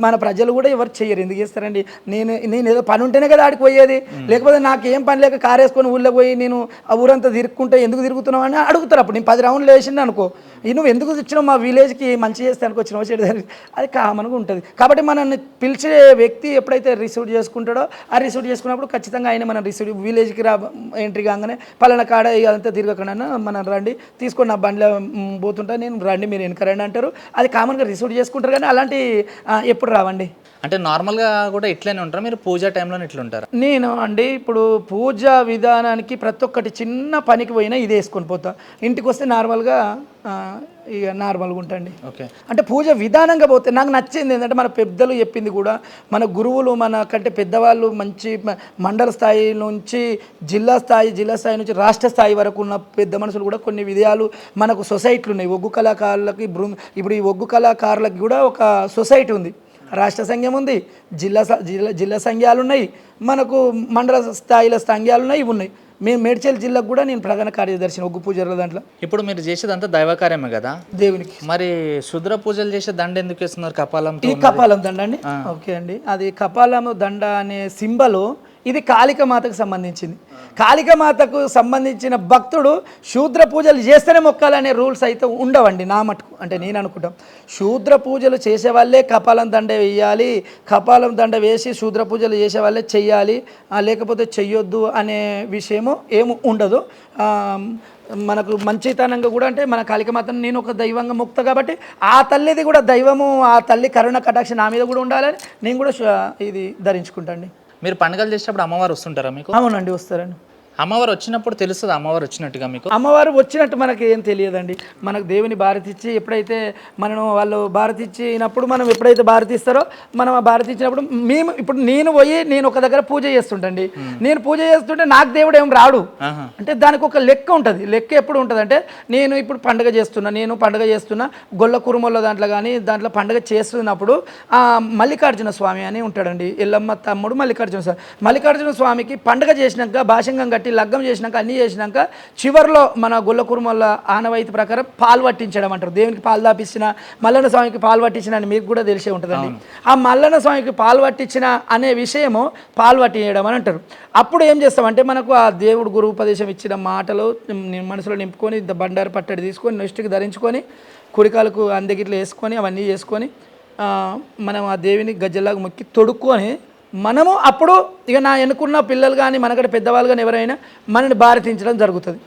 మన ప్రజలు కూడా ఎవరు చెయ్యరు. ఎందుకు చేస్తారండి? నేను ఏదో పని ఉంటేనే కదా ఆడికి పోయేది, లేకపోతే నాకు ఏం పని లేక కారు వేసుకొని ఊళ్ళో పోయి నేను ఆ ఊరంతా తిరుక్కుంటే ఎందుకు తిరుగుతున్నావు అని అడుగుతారు. అప్పుడు నేను 10 రౌండ్లు వేసింది అనుకో, నువ్వు ఎందుకు వచ్చినావు మా విలేజ్కి మంచి చేస్తే అనుకొచ్చినావు చెడు, అది కామన్గా ఉంటుంది. కాబట్టి మనల్ని పిలిచే వ్యక్తి ఎప్పుడైతే రిసీవ్ చేసుకుంటాడో ఆ రిసీవ్ చేసుకున్నప్పుడు ఖచ్చితంగా ఆయన మనం రిసీవ్ విలేజ్కి ఎంట్రీ కాగానే పలానా కాడ అదంతా తిరగకుండా మనం రండి తీసుకొని నా బండిలో పోతుంటా నేను, రండి మీరు వెనక రండి అంటారు. అది కామన్గా రిసీవ్ చేసుకుంటారు. కానీ అలాంటి ఎప్పుడు రావండి. అంటే నార్మల్గా కూడా ఇట్లనే ఉంటారా మీరు? పూజ టైంలో ఇట్లా ఉంటారా? నేను అండి ఇప్పుడు పూజా విధానానికి ప్రతి ఒక్కటి చిన్న పనికి పోయినా ఇది వేసుకొని పోతా. ఇంటికి వస్తే నార్మల్గా ఇక నార్మల్గా ఉంటాండి. ఓకే. అంటే పూజ విధానంగా పోతే నాకు నచ్చింది ఏంటంటే మన పెద్దలు చెప్పింది కూడా, మన గురువులు మన కంటే పెద్దవాళ్ళు మంచి మండల స్థాయి నుంచి జిల్లా స్థాయి నుంచి రాష్ట్ర స్థాయి వరకు ఉన్న పెద్ద మనుషులు కూడా కొన్ని విధాలు మనకు సొసైటీలు ఉన్నాయి. ఒగ్గు కళాకారులకి ఇప్పుడు ఈ ఒగ్గు కళాకారులకి కూడా ఒక సొసైటీ ఉంది, రాష్ట్ర సంఘం ఉంది, జిల్లా సంఘాలు ఉన్నాయి, మనకు మండల స్థాయిలో సంఘాలు ఉన్నాయి, ఇవి ఉన్నాయి. మేము మేడ్చల్ జిల్లాకు కూడా నేను ప్రధాన కార్యదర్శిని ఒగ్గు పూజల దాంట్లో. ఇప్పుడు మీరు చేసేదంతా దైవకార్యమే కదా దేవునికి. మరి శుద్ర పూజలు చేసే దండ ఎందుకు వేస్తున్నారు? కపాలం. ఈ కపాలం దండ అండి. ఓకే అండి, అది కపాలం దండ అనే సింబల్ ఇది కాళికామాతకు సంబంధించింది. కాళికామాతకు సంబంధించిన భక్తుడు శూద్ర పూజలు చేస్తేనే మొక్కాలనే రూల్స్ అయితే ఉండవండి నా మటుకు. అంటే నేను అనుకుంటాం శూద్ర పూజలు చేసే వాళ్ళే కపాలం దండ వేయాలి, కపాలం దండ వేసి శూద్ర పూజలు చేసే వాళ్ళే చెయ్యాలి, లేకపోతే చెయ్యొద్దు అనే విషయము ఏమి ఉండదు. మనకు మంచితనంగా కూడా అంటే మన కాళికామాతను నేను ఒక దైవంగా మొక్తా కాబట్టి ఆ తల్లిది కూడా దైవము, ఆ తల్లి కరుణ కటాక్ష నా మీద కూడా ఉండాలని నేను కూడా ఇది ధరించుకుంటాండి. మీరు పండుగలు చేసేటప్పుడు అమ్మవారు వస్తుంటారా మీకు? అవునండి, వస్తారండి. అమ్మవారు వచ్చినప్పుడు తెలుస్తుంది అమ్మవారు వచ్చినట్టుగా మీకు? అమ్మవారు వచ్చినట్టు మనకి ఏం తెలియదండి. మనకు దేవుని భారతిచ్చి ఎప్పుడైతే మనం వాళ్ళు భారతిచ్చినప్పుడు మనం ఎప్పుడైతే భారతిస్తారో మనం ఆ భారతిచ్చినప్పుడు మేము ఇప్పుడు నేను ఒక దగ్గర పూజ చేస్తుంటండి. నేను పూజ చేస్తుంటే నాకు దేవుడు ఏం రాడు. అంటే దానికి ఒక లెక్క ఉంటుంది. లెక్క ఎప్పుడు ఉంటుంది అంటే నేను ఇప్పుడు పండుగ చేస్తున్నా గొల్ల కురుమల దాంట్లో కానీ దాంట్లో పండుగ చేస్తున్నప్పుడు మల్లికార్జున స్వామి అని ఉంటాడండి, ఎల్లమ్మ తమ్ముడు మల్లికార్జున స్వామికి పండుగ చేసినాక భాషంగం కట్టి లగ్గం చేసినాక అన్నీ చేసినాక చివరిలో మన గొల్ల కురుమల ఆనవాయితీ ప్రకారం పాలు పట్టించడం అంటారు. దేవునికి పాలు దాపిచ్చిన, మల్లన్న స్వామికి పాలు పట్టించిన అని మీకు కూడా తెలిసే ఉంటుందండి. ఆ మల్లన్న స్వామికి పాలు పట్టించిన అనే విషయము పాలు పట్టించడం అని అంటారు. అప్పుడు ఏం చేస్తామంటే మనకు ఆ దేవుడు గురు ఉపదేశం ఇచ్చిన మాటలు మనసులో నింపుకొని బండారు పట్టడి తీసుకొని నెక్స్ట్కి ధరించుకొని కుడికాలకు అందగిట్లు వేసుకొని అవన్నీ చేసుకొని మనం ఆ దేవిని గజ్జలాగా మొక్కి తొడుక్కొని మనము అప్పుడు ఇక నా ఎన్నుకున్న పిల్లలు కానీ మనకంటే పెద్దవాళ్ళు కానీ ఎవరైనా మనని భారతించడం జరుగుతుంది,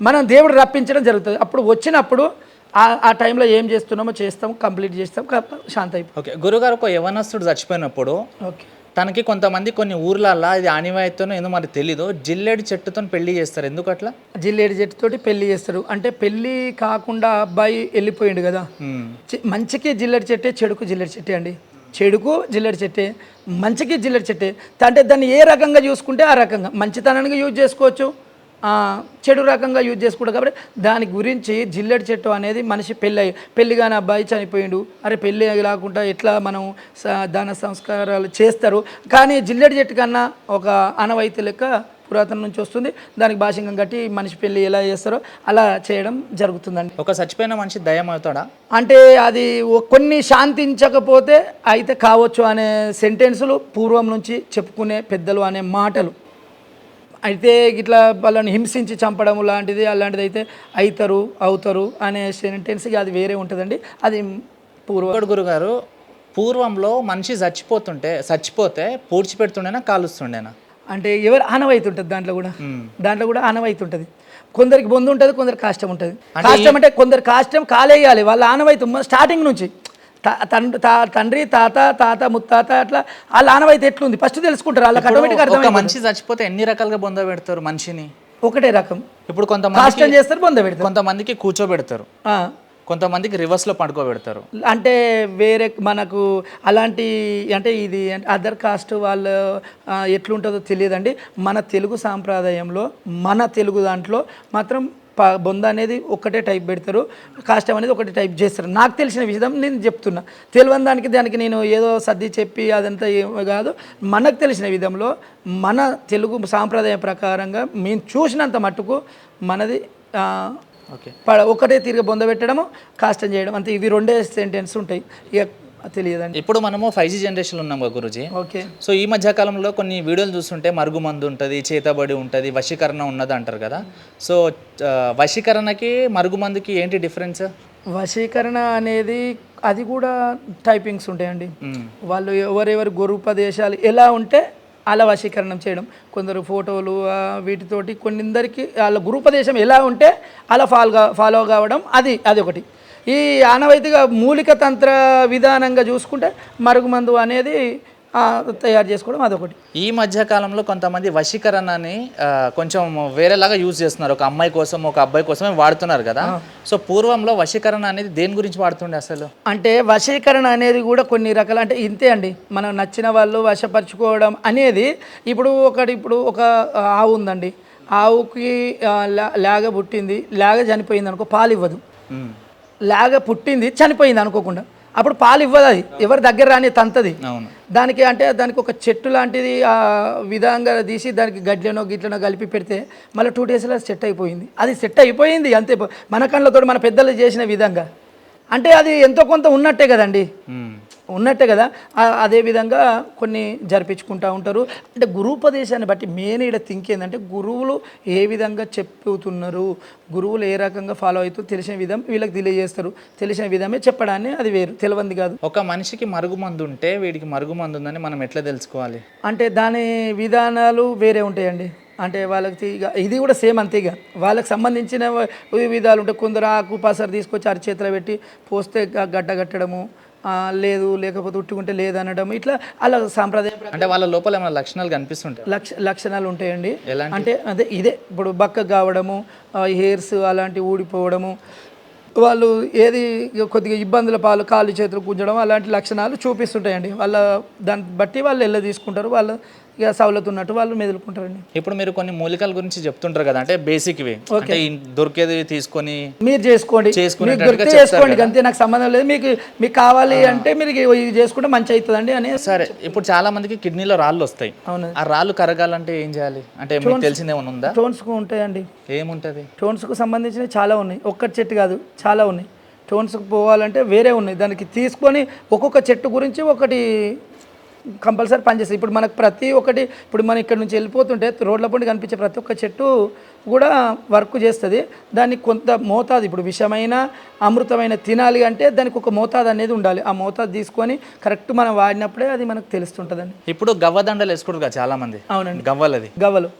మనం దేవుడు రప్పించడం జరుగుతుంది. అప్పుడు వచ్చినప్పుడు ఆ టైంలో ఏం చేస్తున్నామో చేస్తాం, కంప్లీట్ చేస్తాం, శాంతి అయిపోయి. ఓకే గురుగారు, ఒక యవనస్తుడు చచ్చిపోయినప్పుడు ఓకే తనకి కొంతమంది కొన్ని ఊర్లల్లో ఇది ఆనివాయితీనో ఏదో మరి తెలీదు, జిల్లేడు చెట్టుతో పెళ్లి చేస్తారు. ఎందుకు అట్లా? జిల్లేడు చెట్టుతోటి పెళ్లి చేస్తారు అంటే పెళ్లి కాకుండా అబ్బాయి వెళ్ళిపోయిండు కదా, మంచికి జిల్లేడు చెట్టే, చెడుకు జిల్లేడు చెట్టే అండి. చెడుకు జిల్లేడు చెట్టే, మంచికి జిల్లేడు చెట్టే. అంటే దాన్ని ఏ రకంగా చూసుకుంటే ఆ రకంగా మంచితనానికి యూజ్ చేసుకోవచ్చు, చెడు రకంగా యూజ్ చేసుకుంటారు. కాబట్టి దాని గురించి జిల్లెడు చెట్టు అనేది మనిషి పెళ్ళి కాని అబ్బాయి చనిపోయిండు, అరే పెళ్ళి లేకుండా ఎట్లా మనం దాన సంస్కారాలు చేస్తారు. కానీ జిల్లెడు చెట్టు కన్నా ఒక ఆనవాయితీ లెక్క పురాతన నుంచి వస్తుంది. దానికి భాషంగం కట్టి మనిషి పెళ్ళి ఎలా చేస్తారో అలా చేయడం జరుగుతుందండి. ఒక చచ్చిపోయిన మనిషి దయ్యం అవుతాడా? అంటే అది కొన్ని శాంతించకపోతే అయితే కావచ్చు అనే సెంటెన్సులు పూర్వం నుంచి చెప్పుకునే పెద్దలు అనే మాటలు. అయితే ఇట్లా వాళ్ళని హింసించి చంపడం లాంటిది అలాంటిది అయితే అవుతారు అనే సెంటెన్స్ అది వేరే ఉంటుందండి. అది గురుగారు, పూర్వంలో మనిషి చచ్చిపోతే పూడ్చిపెడుతుండేనా కాలుస్తుండేనా? అంటే ఎవరు ఆనవాయితీ ఉంటుంది దాంట్లో కూడా ఆనవాయితీ ఉంటుంది. కొందరికి బొందు ఉంటుంది, కొందరికి కాష్టం ఉంటుంది. కాష్టం అంటే కొందరు కాష్టం కాలేయాలి, వాళ్ళ ఆనవాయితీ స్టార్టింగ్ నుంచి తండ్రి తాత ముత్తాత అట్లా వాళ్ళ ఆనవాయితీ ఎట్లుంది ఫస్ట్ తెలుసుకుంటారు. వాళ్ళకి ఆటోమేటిక్ అర్థం. మనిషి చచ్చిపోతే ఎన్ని రకాలుగా బొంద పెడతారు మనిషిని? ఒకటే రకం. ఇప్పుడు కొంతమంది కాష్టం చేస్తారు, బొంద పెడతారు. కొంతమందికి కూర్చోబెడతారు, కొంతమందికి రివర్స్లో పడుకోబెడతారు. అంటే వేరే మనకు అలాంటి అంటే ఇది అదర్ కాస్ట్ వాళ్ళు ఎట్లుంటుందో తెలియదండి. మన తెలుగు సాంప్రదాయంలో మన తెలుగు దాంట్లో మాత్రం బొంద అనేది ఒకటే టైప్ పెడతారు, కాష్టం అనేది ఒకటే టైప్ చేస్తారు. నాకు తెలిసిన విషయం నేను చెప్తున్నా, తెలియని దానికి నేను ఏదో సర్ది చెప్పి అదంతా ఏమో కాదు. మనకు తెలిసిన విధంలో మన తెలుగు సాంప్రదాయ ప్రకారంగా మేము చూసినంత మట్టుకు మనది ఒకటే తిరిగి బొంద పెట్టడము, కాష్టం చేయడం అంతే. ఇవి రెండే సెంటెన్స్ ఉంటాయి, ఇక తెలియదండి. ఇప్పుడు మనము 5G జనరేషన్ ఉన్నాం కదా గురుజీ. ఓకే. సో ఈ మధ్య కాలంలో కొన్ని వీడియోలు చూస్తుంటే మరుగుమందు ఉంటుంది, చేతబడి ఉంటుంది, వశీకరణ ఉన్నది అంటారు కదా. సో వశీకరణకి మరుగుమందుకి ఏంటి డిఫరెన్స్? వశీకరణ అనేది అది కూడా టైపింగ్స్ ఉంటాయండి. వాళ్ళు ఎవరెవరు గురుపదేశాలు ఎలా ఉంటే అలా వశీకరణం చేయడం. కొందరు ఫోటోలు వీటితోటి కొన్నిందరికి వాళ్ళ గురుపదేశం ఎలా ఉంటే అలా ఫాలో కావడం అది ఒకటి. ఈ ఆనవాయితీగా మూలిక తంత్ర విధానంగా చూసుకుంటే మరుగుమందు అనేది తయారు చేసుకోవడం అదొకటి. ఈ మధ్య కాలంలో కొంతమంది వశీకరణని కొంచెం వేరేలాగా యూజ్ చేస్తున్నారు. ఒక అమ్మాయి కోసం ఒక అబ్బాయి కోసమే వాడుతున్నారు కదా. సో పూర్వంలో వశీకరణ అనేది దేని గురించి వాడుతుండే అసలు? అంటే వశీకరణ అనేది కూడా కొన్ని రకాల అంటే ఇంతే అండి. మనం నచ్చిన వాళ్ళు వశపరచుకోవడం అనేది ఇప్పుడు ఒక ఆవు ఉందండి, ఆవుకి లేగ పుట్టింది, లేగ చనిపోయింది అనుకో, పాలు ఇవ్వదు. లేగ పుట్టింది చనిపోయింది అనుకోకుండా, అప్పుడు పాలు ఇవ్వదు, అది ఎవరి దగ్గర రాని తంతది. దానికి ఒక చెట్టు లాంటిది ఆ విధంగా తీసి దానికి గిట్లనో కలిపి పెడితే మళ్ళీ 2 డేస్లో సెట్ అయిపోయింది అంతే. మన కళ్ళతో మన పెద్దలు చేసిన విధంగా అంటే అది ఎంతో కొంత ఉన్నట్టే కదండి, ఉన్నట్టే కదా. అదే విధంగా కొన్ని జరిపించుకుంటూ ఉంటారు. అంటే గురుపదేశాన్ని బట్టి మెయిన్ ఇక్కడ థింక్ ఏంటంటే గురువులు ఏ విధంగా చెప్పుతున్నారు, గురువులు ఏ రకంగా ఫాలో అవుతూ తెలిసిన విధం వీళ్ళకి తెలియజేస్తారు. తెలిసిన విధమే చెప్పడాన్ని, అది వేరు, తెలియంది కాదు. ఒక మనిషికి మరుగుమందు ఉంటే వీడికి మరుగుమందు ఉందని మనం ఎట్లా తెలుసుకోవాలి? అంటే దాని విధానాలు వేరే ఉంటాయండి. అంటే వాళ్ళకి ఇది కూడా సేమ్ అంతే. ఇక వాళ్ళకి సంబంధించిన విధాలు ఉంటాయి. కొందరు ఆకు పసరు తీసుకొచ్చి అరచేతిలో పెట్టి పోస్తే గడ్డ కట్టడము, లేకపోతే ఉట్టుకుంటే లేదనడం, ఇట్లా అలా సాంప్రదాయం. అంటే వాళ్ళ లోపల ఏమైనా లక్షణాలు కనిపిస్తుంటాయి? లక్షణాలు ఉంటాయండి. అంటే ఇదే ఇప్పుడు బక్క కావడము, హెయిర్స్ అలాంటివి ఊడిపోవడము, వాళ్ళు ఏది కొద్దిగా ఇబ్బందుల పాలు, కాళ్ళు చేతులు గుంజడం, అలాంటి లక్షణాలు చూపిస్తుంటాయండి. దాన్ని బట్టి వాళ్ళు వెళ్ళ తీసుకుంటారు, వాళ్ళు ఇక సౌలత్ ఉన్నట్టు వాళ్ళు మెదులుకుంటారండి. ఇప్పుడు మీరు కొన్ని మూలికల గురించి చెప్తుంటారు కదా, అంటే బేసిక్వి, అంటే దొరికేది తీసుకొని మీరు చేసుకోండి, అంతే, నాకు సంబంధం లేదు. మీకు కావాలి అంటే మీరు ఇది చేసుకుంటే మంచి అవుతుందండి అని. సరే, ఇప్పుడు చాలా మందికి కిడ్నీలో రాళ్ళు వస్తాయి. అవును. ఆ రాళ్ళు కరగాలంటే ఏం చేయాలి? అంటే మీకు తెలిసింది ఏమైనా ఉందా? స్టోన్స్కు ఉంటాయండి. ఏముంటుంది? స్టోన్స్కు సంబంధించినవి చాలా ఉన్నాయి, ఒక్కటి చెట్టు కాదు, చాలా ఉన్నాయి. స్టోన్స్కి పోవాలంటే వేరే ఉన్నాయి. దానికి తీసుకొని ఒక్కొక్క చెట్టు గురించి ఒకటి కంపల్సరీ పనిచేస్తుంది. ఇప్పుడు మనకు ప్రతి ఒక్కటి, ఇప్పుడు మనం ఇక్కడ నుంచి వెళ్ళిపోతుంటే రోడ్ల పొండి కనిపించే ప్రతి ఒక్క చెట్టు కూడా వర్క్ చేస్తుంది. దానికి కొంత మోతాదు, ఇప్పుడు విషమైన అమృతమైన తినాలి అంటే దానికి ఒక మోతాదు అనేది ఉండాలి. ఆ మోతాదు తీసుకొని కరెక్ట్ మనం వాడినప్పుడే అది మనకు తెలుస్తుంటుందండి. ఇప్పుడు గవ్వదండలు వేసుకుంటారు కదా చాలా మంది. అవునండి, గవ్వలు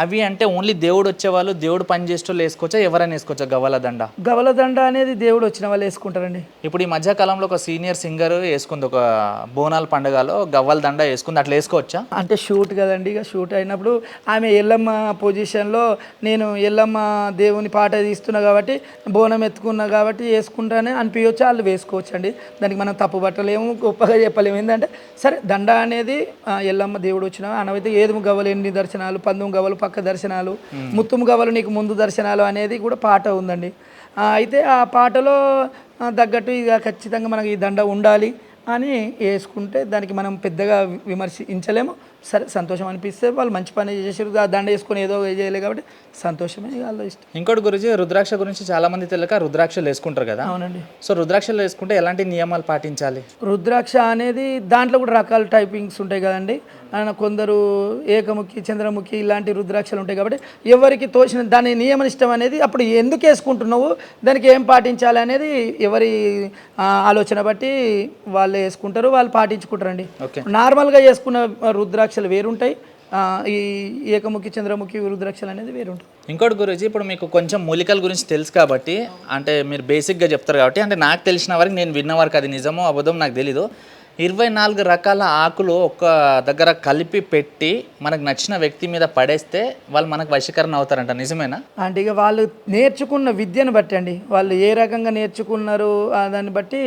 అవి అంటే ఓన్లీ దేవుడు వచ్చేవాళ్ళు, దేవుడు పని చేసేవాళ్ళు వేసుకోవచ్చా, ఎవరైనా వేసుకోవచ్చా గవ్వల దండ? గవ్వల దండ అనేది దేవుడు వచ్చిన వాళ్ళు వేసుకుంటారండి. ఇప్పుడు ఈ మధ్య కాలంలో ఒక సీనియర్ సింగర్ వేసుకుంది, ఒక బోనాల పండుగలో గవ్వల దండ వేసుకుంది, అట్లా వేసుకోవచ్చా? అంటే షూట్ కదండి, ఇక షూట్ అయినప్పుడు ఆమె ఎల్లమ్మ పొజిషన్లో, నేను ఎల్లమ్మ దేవుని పాట తీస్తున్నా కాబట్టి, బోనం ఎత్తుకున్నా కాబట్టి వేసుకుంటానే అనిపించవచ్చు, వాళ్ళు వేసుకోవచ్చు అండి. దానికి మనం తప్పు పట్టలేము, గొప్పగా చెప్పలేము. ఏంటంటే సరే, దండ అనేది ఎల్లమ్మ దేవుడు వచ్చిన అనవైతే ఏది గవ్వలు ఎన్ని దర్శనాలు, 19 గవ్వలు పక్క దర్శనాలు, ముత్తుము గవ్వలు నీకు ముందు దర్శనాలు అనేది కూడా పాట ఉందండి. అయితే ఆ పాటలో తగ్గట్టు ఇక ఖచ్చితంగా మనకి ఈ దండ ఉండాలి అని వేసుకుంటే దానికి మనం పెద్దగా విమర్శించలేము. సరే సంతోషం అనిపిస్తే వాళ్ళు మంచి పని చేసారు, దండ వేసుకొని ఏదో చేయలేదు కాబట్టి సంతోషమే, వాళ్ళ ఇష్టం. ఇంకోటి గురించి రుద్రాక్ష గురించి చాలా మంది తెలియక రుద్రాక్షలు వేసుకుంటారు కదా. అవునండి. సో రుద్రాక్షలు వేసుకుంటే ఎలాంటి నియమాలు పాటించాలి? రుద్రాక్ష అనేది దాంట్లో కూడా రకాల టైపింగ్స్ ఉంటాయి కదండి. కొందరు ఏకముఖి, చంద్రముఖి ఇలాంటి రుద్రాక్షలు ఉంటాయి కాబట్టి ఎవరికి తోచిన దాని నియమ ఇష్టం అనేది అప్పుడు ఎందుకు వేసుకుంటున్నావు, దానికి ఏం పాటించాలి అనేది ఎవరి ఆలోచన బట్టి వాళ్ళు వేసుకుంటారు, వాళ్ళు పాటించుకుంటారండి. నార్మల్గా వేసుకున్న రుద్రాక్షలు వేరుంటాయి, ఈ ఏకముఖి చంద్రముఖి రుద్రాక్షలు అనేది వేరుంటాయి. ఇంకోటి గురించి ఇప్పుడు మీకు కొంచెం మూలికల గురించి తెలుసు కాబట్టి, అంటే మీరు బేసిక్గా చెప్తారు కాబట్టి, అంటే నాకు తెలిసిన వరకు నేను విన్న వరకు అది నిజమో అబద్ధం నాకు తెలీదు. 24 రకాల ఆకులు ఒక దగ్గర కలిపి పెట్టి మనకు నచ్చిన వ్యక్తి మీద పడేస్తే వాళ్ళు మనకు వశీకరణ అవుతారంట, నిజమేనా? అంటే ఇక వాళ్ళు నేర్చుకున్న విద్యను బట్టి అండి, వాళ్ళు ఏ రకంగా నేర్చుకున్నారు దాన్ని బట్టి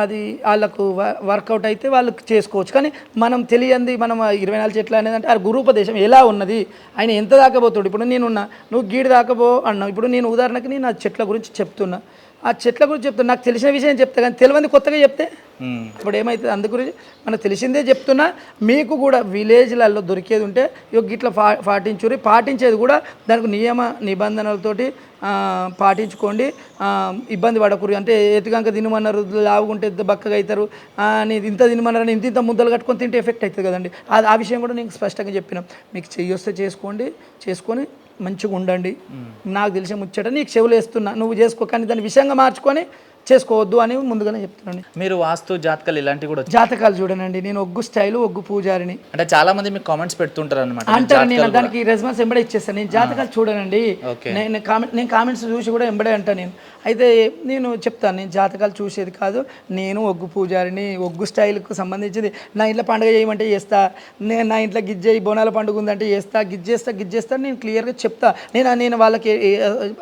అది వాళ్ళకు వర్కౌట్ అయితే వాళ్ళు చేసుకోవచ్చు. కానీ మనం తెలియంది మనం 24 చెట్లు అనేది అంటే ఆ గురూపదేశం ఎలా ఉన్నది, ఆయన ఎంత దాకపోతాడు. ఇప్పుడు నేనున్నా, నువ్వు గీడు దాకపో అన్నావు. ఇప్పుడు నేను ఉదాహరణకి నేను ఆ చెట్ల గురించి చెప్తున్నా, ఆ చెట్ల గురించి చెప్తున్నా, నాకు తెలిసిన విషయం చెప్తా, కానీ తెలియని కొత్తగా చెప్తే ఇప్పుడు ఏమవుతుంది. అందు గురించి మనకు తెలిసిందే చెప్తున్నా. మీకు కూడా విలేజ్లలో దొరికేది ఉంటే ఇట్లా పాటించురి, పాటించేది కూడా దానికి నియమ నిబంధనలతోటి పాటించుకోండి. ఇబ్బంది పడకూడదు. అంటే ఎత్తుగంక తినమన్నారు, లావుకుంటే బక్కగా అవుతారు అని, ఇంత తినమన్నారు ఇంత ముద్దలు కట్టుకొని తింటే ఎఫెక్ట్ అవుతుంది కదండి. ఆ విషయం కూడా నేను స్పష్టంగా చెప్పినాం. మీకు చెయ్యొస్తే చేసుకొని మంచిగా ఉండండి. నాకు తెలిసే ముచ్చట నీకు చెవులు వేస్తున్నా, నువ్వు చేసుకో, కానీ దాన్ని విషయంగా మార్చుకొని చేసుకోవద్దు అని ముందుగానే చెప్తున్నాను. మీరు వాస్తు జాతకాలు ఇలాంటివి కూడా జాతకాలు చూడనండి, నేను ఒగ్గు స్టైలు ఒగ్గు పూజారిని. అంటే చాలా మంది మీకు కామెంట్స్ పెడుతుంటారు అనమాట, అంటారు. నేను దానికి రెస్పాన్స్ ఎంబడే ఇచ్చేస్తాను. నేను జాతకాలు చూడనండి, నేను కామెంట్స్ చూసి కూడా ఎంబడే అంటాను. నేను అయితే నేను చెప్తాను, నేను జాతకాలు చూసేది కాదు, నేను ఒగ్గు పూజారిని, ఒగ్గు స్టైల్కు సంబంధించింది. నా ఇంట్లో పండుగ చేయమంటే చేస్తా, నేను నా ఇంట్లో గిజ్జే బోనాల పండుగ ఉందంటే గిజ్జేస్తా నేను క్లియర్గా చెప్తా. నేను వాళ్ళకి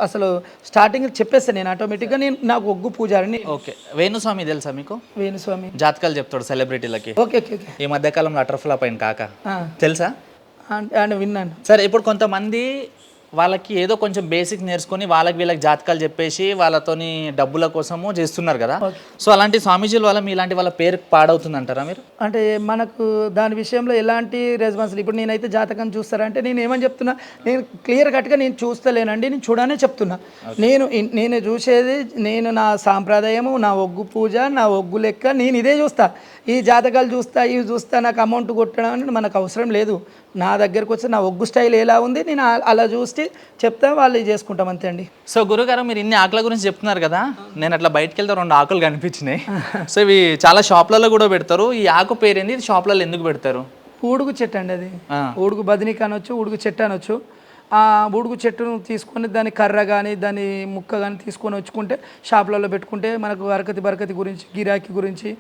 అసలు స్టార్టింగ్ చెప్పేస్తాను. నేను ఆటోమేటిక్గా నాకు ఒగ్గు పూజారిని. ఓకే. వేణుస్వామి తెలుసా మీకు? వేణుస్వామి జాతకాలు చెప్తాడు సెలబ్రిటీలకి. ఓకే. ఈ మధ్యకాలంలో అటర్ఫ్లాప్ అయిన కాక తెలుసా? అంటే విన్నాను. సరే, ఇప్పుడు కొంతమంది వాళ్ళకి ఏదో కొంచెం బేసిక్ నేర్చుకొని వీళ్ళకి జాతకాలు చెప్పేసి వాళ్ళతోని డబ్బుల కోసము చేస్తున్నారు కదా. సో అలాంటి స్వామీజీల వల్ల మీలాంటి వాళ్ళ పేరు పాడవుతుంది అంటారా మీరు? అంటే మనకు దాని విషయంలో ఎలాంటి రెస్పాన్స్, ఇప్పుడు నేనైతే జాతకం చూస్తారంటే నేను ఏమని చెప్తున్నా, నేను క్లియర్ కట్గా నేను చూస్తలేనండి, నేను చూడనే చెప్తున్నా. నేను చూసేది నేను నా సాంప్రదాయము, నా ఒగ్గు పూజ, నా ఒగ్గు లెక్క, నేను ఇదే చూస్తా. ఈ జాతకాలు ఇవి చూస్తా నాకు అమౌంట్ కొట్టడం అనేది మనకు అవసరం లేదు. నా దగ్గరకు వచ్చి నా ఒగ్గు స్టైల్ ఎలా ఉంది నేను అలా చూసి చెప్తా, వాళ్ళు చేసుకుంటాం అంతే అండి. సో గురుగారు, మీరు ఇన్ని ఆకుల గురించి చెప్తున్నారు కదా, నేను అట్లా బయటకు వెళ్తే 2 ఆకులు కనిపించినాయి. సో ఇవి చాలా షాప్లలో కూడా పెడతారు. ఈ ఆకు పేరేంది, ఇది షాప్లలో ఎందుకు పెడతారు? ఊడుగు చెట్టు అండి అది. ఊడుగు బదినిక అనొచ్చు, ఊడుగు చెట్టు అనొచ్చు. ఆ ఊడుగు చెట్టును తీసుకొని దాని కర్ర కానీ దాని ముక్క కానీ తీసుకొని వచ్చుకుంటే షాప్లలో పెట్టుకుంటే మనకు బరకతి గురించి, గిరాకీ గురించి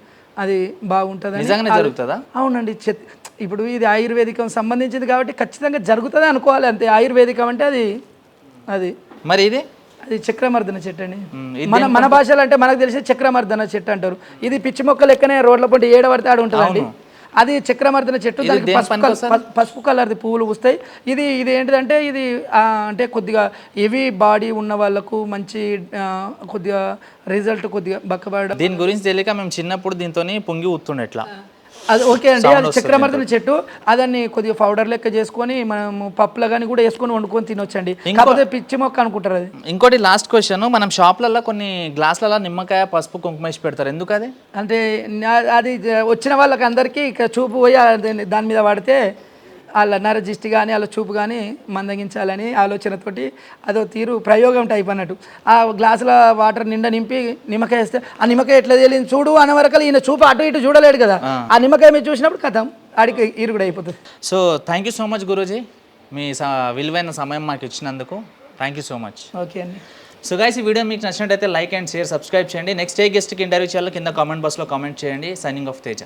అది బాగుంటుంది. నిజంగానే జరుగుతుందా? అవునండి. ఇప్పుడు ఇది ఆయుర్వేదికం సంబంధించింది కాబట్టి ఖచ్చితంగా జరుగుతుంది అనుకోవాలి అంతే. ఆయుర్వేదికం అంటే అది మరి ఇది అది చక్రమర్దన చెట్టు అండి. మన భాషలో అంటే మనకు తెలిసే చక్రమర్దన చెట్టు అంటారు. ఇది పిచ్చి మొక్క లెక్కనే రోడ్ల పంట ఏడబడితే ఆడు ఉంటుందండి. అది చక్రమర్దన చెట్టు. దానికి పసుపు కలర్ది పువ్వులు పూస్తాయి. ఇది ఏంటిదంటే ఇది అంటే కొద్దిగా హెవీ బాడీ ఉన్న వాళ్ళకు మంచి కొద్దిగా రిజల్ట్ కొద్దిగా బక్కబడ. దీని గురించి తెలియక మేము చిన్నప్పుడు దీంతో పొంగి ఊతుండే. అది ఓకే అండి. అది చక్రమర్దన చెట్టు. అదాన్ని కొద్దిగా పౌడర్ లెక్క చేసుకొని మనం పప్పులో కానీ కూడా వేసుకొని వండుకొని తినొచ్చండి. కాకపోతే పిచ్చి మొక్క అనుకుంటారు అది. ఇంకోటి లాస్ట్ క్వశ్చన్, మనం షాప్లలో కొన్ని గ్లాసులలో నిమ్మకాయ పసుపు కుంకుమ వేసి పెడతారు, ఎందుకు అది? అంటే అది వచ్చిన వాళ్ళకి అందరికీ చూపు పోయి దాని మీద పడితే వాళ్ళ నరజిష్టి కానీ వాళ్ళ చూపు కానీ మందగించాలని ఆలోచనతోటి అదో తీరు ప్రయోగం టైప్ అన్నట్టు. ఆ గ్లాసుల వాటర్ నిండా నింపి నిమ్మకాయ వేస్తే ఆ నిమ్మకాయ ఎట్లా తెలియదు చూడు అనే వరకు ఈయన చూపు అటు ఇటు చూడలేడు కదా. ఆ నిమ్మకాయ మీరు చూసినప్పుడు కథం ఆడికి ఈరుగుడు అయిపోతుంది. So thank you so much guruji, మీ విలువైన సమయం మాకు ఇచ్చినందుకు thank you so much. Okay అండి. సో గైస్, ఈ వీడియో మీకు నచ్చినట్టయితే లైక్ అండ్ షేర్, సబ్స్క్రైబ్ చేయండి. నెక్స్ట్ ఏ గెస్ట్కి ఇంటర్వ్యూ చేయాలో కింద కామెంట్ బాక్స్లో కామెంట్ చేయండి. Signing off Teja.